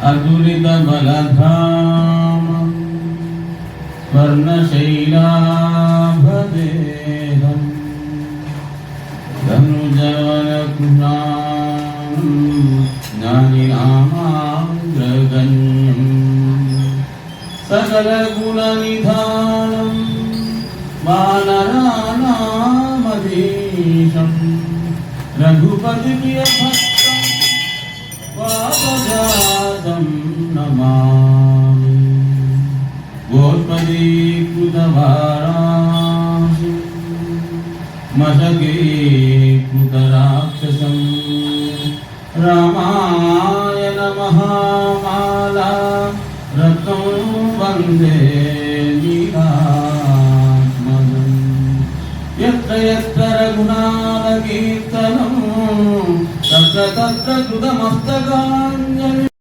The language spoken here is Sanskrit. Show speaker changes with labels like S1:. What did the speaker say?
S1: अतुलित बलधाम स्वर्णशैलाभदेहं धनुजवनकुणां ज्ञानिनामाग्रगण्यं सकलगुणनिधानं वानराणामधीशं रघुपतिप्रियभक्तं वातजातं नमामि। गोष्पदीकृतवारांसि मशकीकृतराक्षसं रामायण महामाला रत्नं वन्दे वीरात्मजम्। यत्र यत्र रघुनाथकीर्तनं तत्र तत्र कृतमस्तकाञ्जलिः।